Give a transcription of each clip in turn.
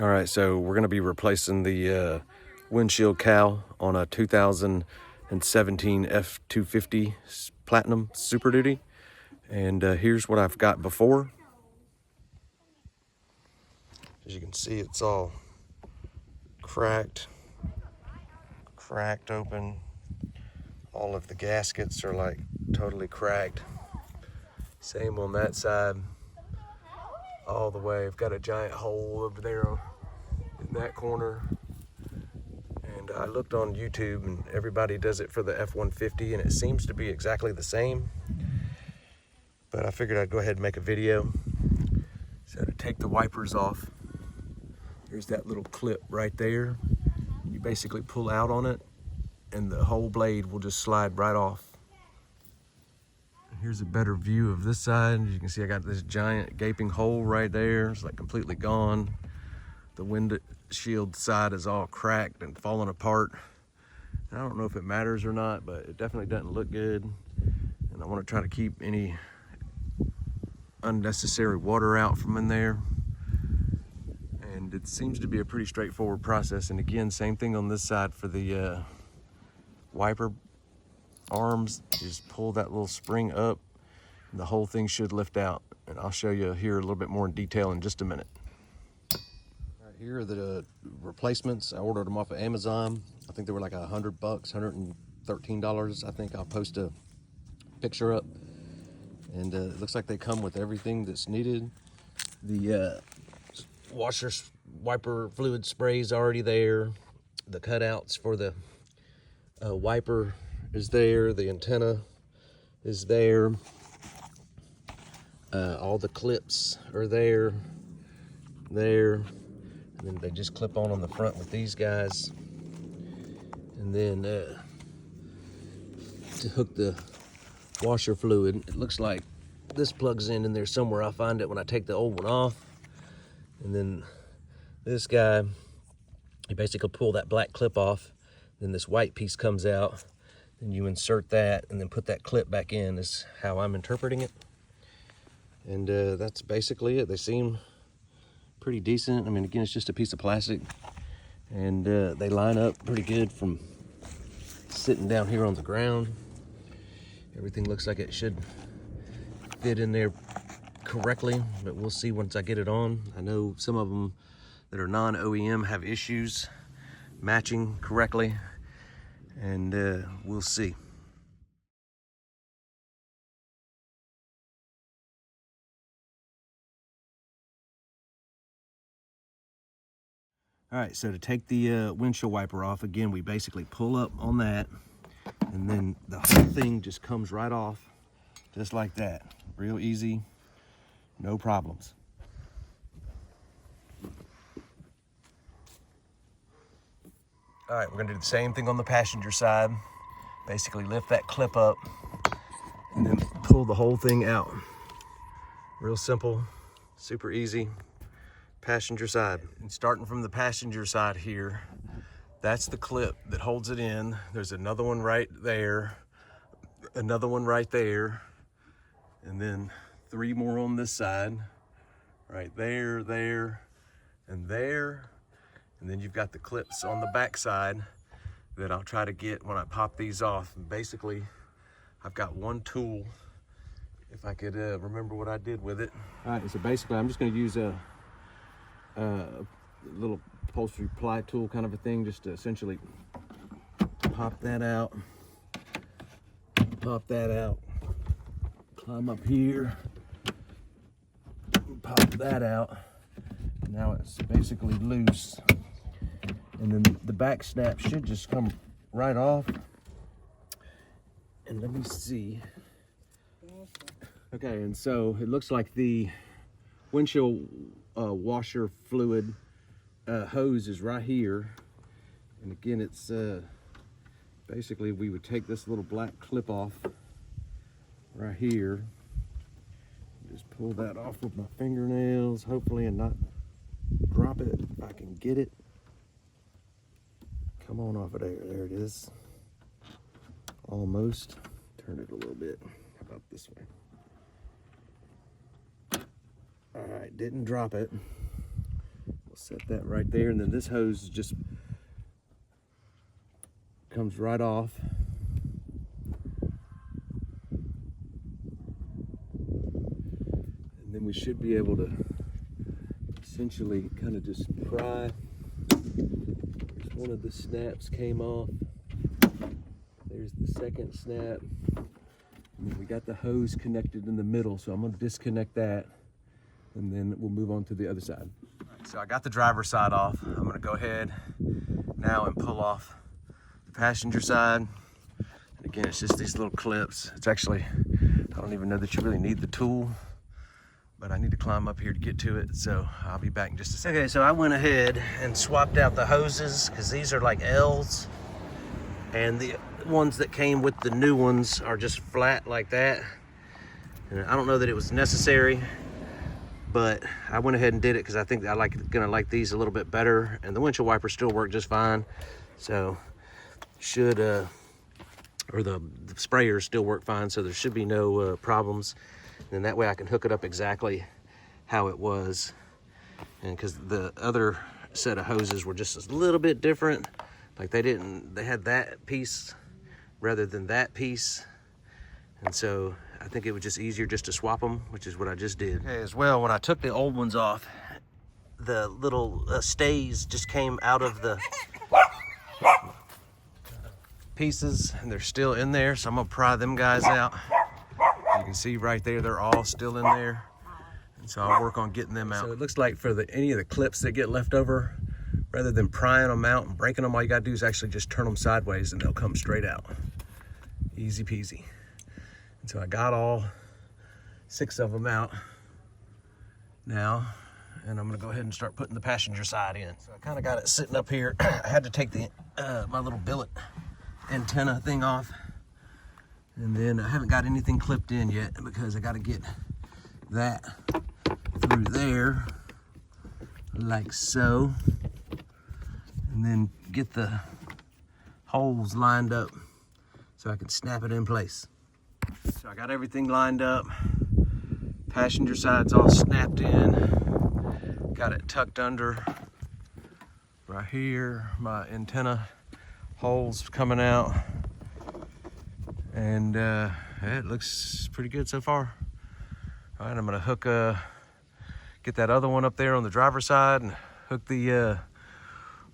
All right, so we're going to be replacing the windshield cowl on a 2017 F-250 Platinum Super Duty. And here's what I've got before. As you can see, it's all cracked open. All of the gaskets are like totally cracked. Same on that side, all the way. I've got a giant hole over there in that corner. And I looked on YouTube and everybody does it for the F-150 and it seems to be exactly the same. But I figured I'd go ahead and make a video. So to take the wipers off, here's that little clip right there. You basically pull out on it and the whole blade will just slide right off. Here's a better view of this side. You can see I got this giant gaping hole right there. It's like completely gone. The windshield side is all cracked and falling apart. I don't know if it matters or not, but it definitely doesn't look good. And I want to try to keep any unnecessary water out from in there. And it seems to be a pretty straightforward process. And again, same thing on this side for the wiper arms. You just pull that little spring up and the whole thing should lift out. And I'll show you here a little bit more in detail in just a minute. Right, here are the replacements. I ordered them off of Amazon. I think they were like $100, $113. I think I'll post a picture up. And it looks like they come with everything that's needed. The wiper fluid spray is already there. The cutouts for the wiper is there. The antenna is there. All the clips are there. And then they just clip on the front with these guys. And then to hook the washer fluid, it looks like this plugs in there somewhere. I'll find it when I take the old one off. And then this guy, you basically pull that black clip off, then this white piece comes out, then you insert that and then put that clip back in, is how I'm interpreting it. And that's basically it. They seem pretty decent. I mean, again, it's just a piece of plastic, and they line up pretty good from sitting down here on the ground. Everything looks like it should fit in there correctly, but we'll see once I get it on. I know some of them that are non-OEM have issues matching correctly, and we'll see. All right, so to take the windshield wiper off, again, we basically pull up on that, and then the whole thing just comes right off, just like that. Real easy, no problems. All right, we're gonna do the same thing on the passenger side. Basically lift that clip up and then pull the whole thing out. Real simple, super easy. Passenger side. And starting from the passenger side here, that's the clip that holds it in. There's another one right there, another one right there, and then 3 more on this side, right there, there, and there. And then you've got the clips on the back side that I'll try to get when I pop these off. And basically, I've got one tool, if I could remember what I did with it. All right, so basically I'm just gonna use a little upholstery ply tool kind of a thing, just to essentially pop that out, climb up here, pop that out. Now it's basically loose, and then the back snap should just come right off. And let me see. Okay, and so it looks like the windshield washer fluid hose is right here. And again, it's basically, we would take this little black clip off right here, just pull that off with my fingernails, hopefully, and not drop it if I can get it. Come on off of there. There it is. Almost. Turn it a little bit. How about this way? All right, didn't drop it. We'll set that right there, and then this hose just comes right off. And then we should be able to essentially kind of just pry. There's one of the snaps came off. There's the second snap. And then we got the hose connected in the middle, so I'm gonna disconnect that, and then we'll move on to the other side. Right, so I got the driver's side off. I'm gonna go ahead now and pull off the passenger side. And again, it's just these little clips. It's actually, I don't even know that you really need the tool, but I need to climb up here to get to it, so I'll be back in just a second. Okay, so I went ahead and swapped out the hoses, because these are like L's, and the ones that came with the new ones are just flat like that. And I don't know that it was necessary, but I went ahead and did it because I think gonna like these a little bit better, and the windshield wipers still work just fine. So should or the sprayers still work fine, so there should be no problems. And that way I can hook it up exactly how it was. And because the other set of hoses were just a little bit different, like they had that piece rather than that piece. And so I think it was just easier just to swap them, which is what I just did. Okay, as well, when I took the old ones off, the little stays just came out of the pieces, and they're still in there, so I'm gonna pry them guys out. You can see right there, they're all still in there. And so I'll work on getting them out. So it looks like for any of the clips that get left over, rather than prying them out and breaking them, all you gotta do is actually just turn them sideways and they'll come straight out. Easy peasy. And so I got all 6 of them out now, and I'm gonna go ahead and start putting the passenger side in. So I kind of got it sitting up here. I had to take the my little billet antenna thing off, and then I haven't got anything clipped in yet because I got to get that through there like so, and then get the holes lined up so I can snap it in place. So I got everything lined up. Passenger side's all snapped in. Got it tucked under right here. My antenna holes coming out. And it looks pretty good so far. All right, I'm gonna get that other one up there on the driver's side and hook the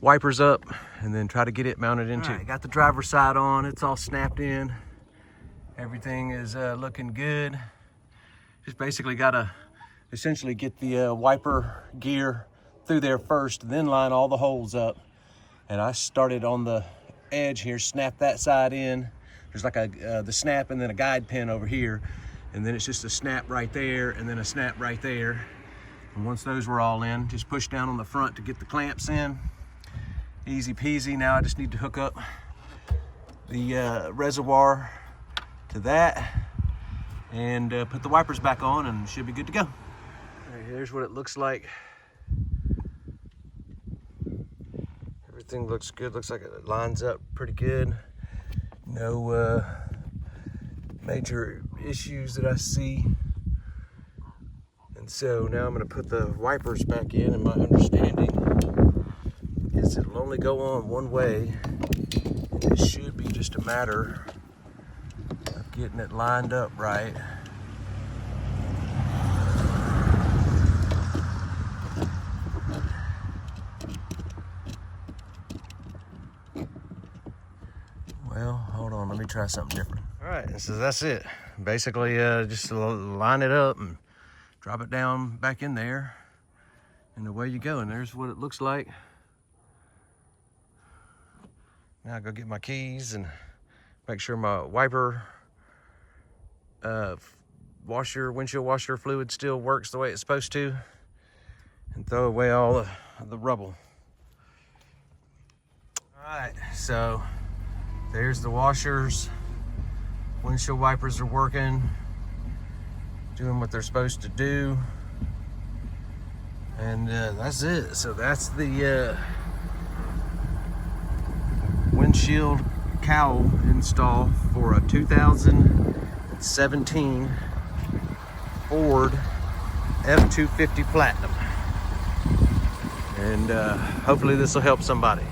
wipers up, and then try to get it mounted into. All right, got the driver's side on. It's all snapped in. Everything is looking good. Just basically gotta essentially get the wiper gear through there first, then line all the holes up. And I started on the edge here, snap that side in. There's like the snap and then a guide pin over here. And then it's just a snap right there and then a snap right there. And once those were all in, just push down on the front to get the clamps in. Easy peasy. Now I just need to hook up the reservoir to that and put the wipers back on, and should be good to go. All right, here's what it looks like. Everything looks good. Looks like it lines up pretty good. No major issues that I see. And so now I'm going to put the wipers back in, and my understanding is it'll only go on one way. It should be just a matter of getting it lined up right. Well, hold on, let me try something different. All right, so that's it. Basically, just line it up and drop it down back in there, and away you go. And there's what it looks like. Now I go get my keys and make sure my wiper windshield washer fluid still works the way it's supposed to, and throw away all the rubble. All right, so there's the washers. Windshield wipers are working, doing what they're supposed to do. And that's it. So that's the windshield cowl install for a 2017 Ford F-250 Platinum. And hopefully this will help somebody.